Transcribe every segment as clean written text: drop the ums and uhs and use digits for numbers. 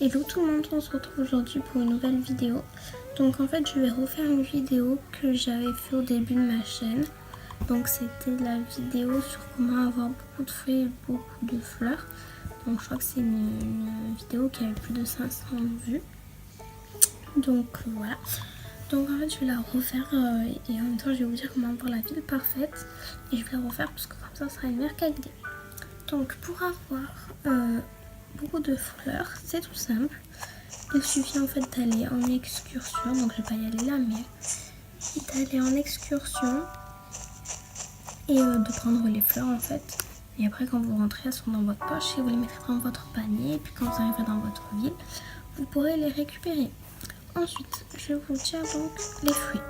Hello tout le monde, on se retrouve aujourd'hui pour une nouvelle vidéo. Donc en fait je vais refaire une vidéo que j'avais fait au début de ma chaîne. Donc c'était la vidéo sur comment avoir beaucoup de fruits et beaucoup de fleurs. Donc je crois que c'est une vidéo qui avait plus de 500 vues. Donc voilà. Donc en fait je vais la refaire et en même temps je vais vous dire comment avoir la ville parfaite. Et je vais la refaire parce que comme ça sera une meilleure qualité. Donc pour avoir beaucoup de fleurs, c'est tout simple. Il suffit en fait d'aller en excursion, donc je vais pas y aller là, mais d'aller en excursion et de prendre les fleurs en fait. Et après quand vous rentrez, elles sont dans votre poche et vous les mettrez dans votre panier. Et puis quand vous arriverez dans votre ville, vous pourrez les récupérer. Ensuite, je vous dire donc les fruits.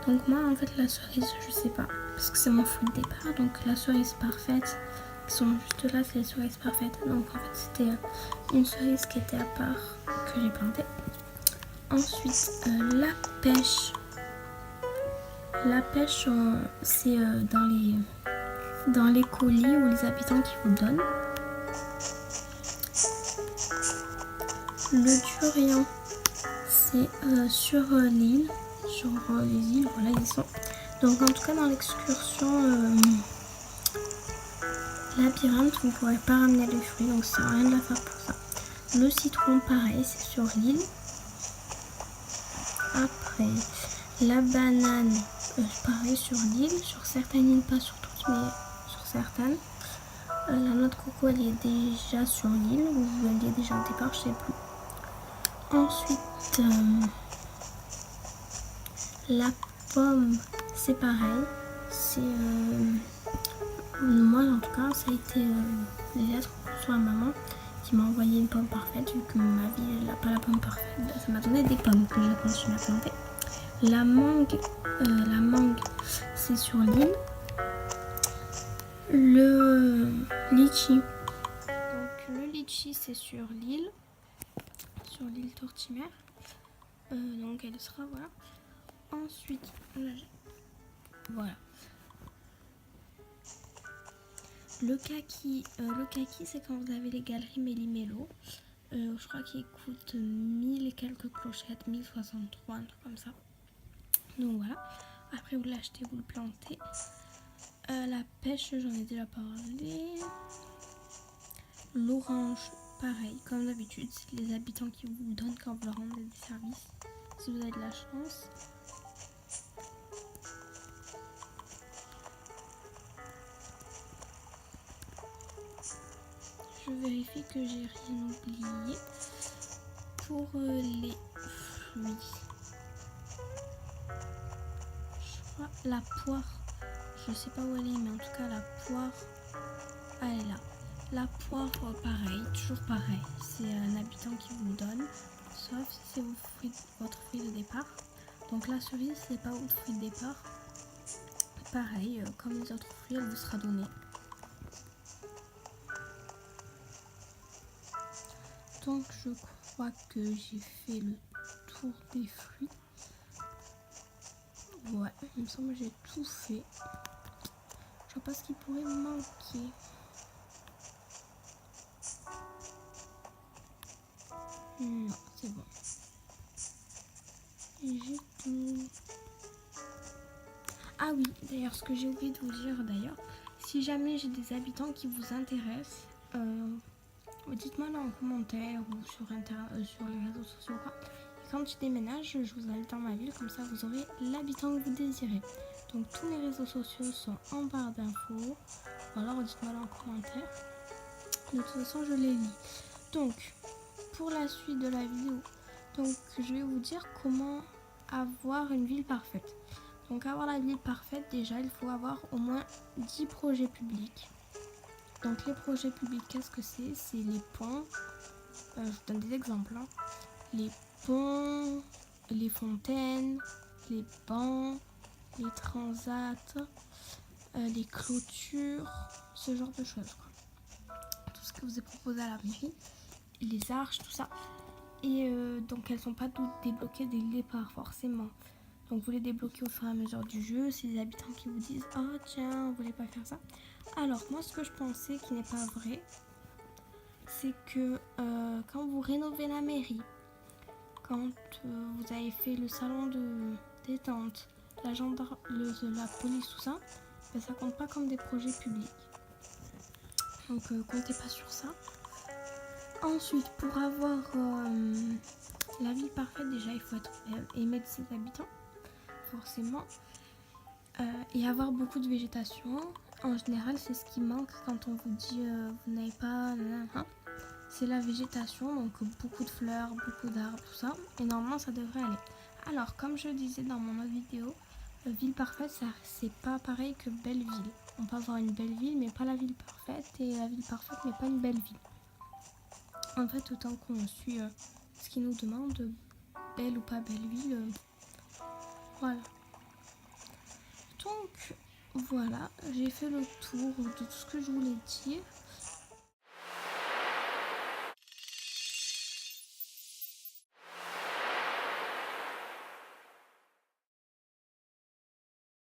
Donc moi en fait la cerise, je sais pas, parce que c'est mon fruit de départ. Donc la cerise parfaite, qui sont juste là, c'est les cerises parfaites. Donc en fait c'était une cerise qui était à part que j'ai plantée. Ensuite la pêche. La pêche c'est dans les colis ou les habitants qui vous donnent. Le durian c'est sur l'île, sur les îles, voilà ils sont. Donc en tout cas dans l'excursion labyrinthe, vous ne pourrez pas ramener les fruits, donc ça sert à rien de la faire pour ça. Le citron pareil, c'est sur l'île. Après la banane, pareil sur l'île, sur certaines îles, pas sur toutes mais sur certaines. La noix de coco elle est déjà sur l'île, ou elle est déjà au départ, je sais plus. Ensuite la pomme c'est pareil, c'est moi en tout cas ça a été les lettres sur la maman qui m'a envoyé une pomme parfaite, vu que ma vie elle n'a pas la pomme parfaite, ça m'a donné des pommes que j'ai continué à planter. La mangue c'est sur l'île. Le litchi, donc le litchi c'est sur l'île Tortimer, donc elle sera voilà. Ensuite voilà. Le kaki c'est quand vous avez les galeries Méli-Mélo. Je crois qu'il coûte 1000 et quelques clochettes, 1063, un truc comme ça. Donc voilà. Après vous l'achetez, vous le plantez. La pêche, j'en ai déjà parlé. L'orange, pareil, comme d'habitude, c'est les habitants qui vous donnent quand vous leur rendez des services. Si vous avez de la chance. Je vérifie que j'ai rien oublié. Pour les fruits, je crois la poire, je sais pas où elle est, mais en tout cas la poire, elle est là. La poire, pareil, toujours pareil, c'est un habitant qui vous donne, sauf si c'est votre fruit de départ. Donc la cerise, c'est pas votre fruit de départ. Pareil, comme les autres fruits, elle vous sera donnée. Donc je crois que j'ai fait le tour des fruits. Ouais, il me semble que j'ai tout fait. Je vois pas ce qui pourrait me manquer. Non, c'est bon. J'ai tout. Ah oui, d'ailleurs, ce que j'ai oublié de vous dire d'ailleurs, si jamais j'ai des habitants qui vous intéressent, dites-moi là en commentaire ou sur les réseaux sociaux quoi. Et quand je déménage, je vous invite dans ma ville, comme ça vous aurez l'habitant que vous désirez. Donc tous mes réseaux sociaux sont en barre d'infos. Ou alors dites-moi là en commentaire. De toute façon, je les lis. Donc, pour la suite de la vidéo, donc je vais vous dire comment avoir une ville parfaite. Donc avoir la ville parfaite, déjà il faut avoir au moins 10 projets publics. Donc les projets publics, qu'est-ce que c'est? C'est les ponts, je vous donne des exemples, hein. Les ponts, les fontaines, les bancs, les transats, les clôtures, ce genre de choses quoi. Tout ce que vous est proposé à la mairie, les arches, tout ça. Et donc elles sont pas toutes débloquées dès le départ forcément. Donc vous les débloquez au fur et à mesure du jeu. C'est les habitants qui vous disent ah tiens, vous voulez pas faire ça. Alors moi ce que je pensais qui n'est pas vrai, c'est que quand vous rénovez la mairie, quand vous avez fait le salon de détente, la police, tout ça, ben, ça compte pas comme des projets publics. Donc comptez pas sur ça. Ensuite, pour avoir la ville parfaite, déjà il faut aimer de ses habitants, forcément, et avoir beaucoup de végétation. En général, c'est ce qui manque quand on vous dit vous n'avez pas, c'est la végétation, donc beaucoup de fleurs, beaucoup d'arbres, tout ça, et normalement ça devrait aller. Alors, comme je le disais dans mon autre vidéo, ville parfaite, c'est pas pareil que belle ville. On peut avoir une belle ville, mais pas la ville parfaite, et la ville parfaite, mais pas une belle ville. En fait, autant qu'on suit ce qu'ils nous demandent, belle ou pas belle ville, voilà. Donc, voilà, j'ai fait le tour de tout ce que je voulais dire.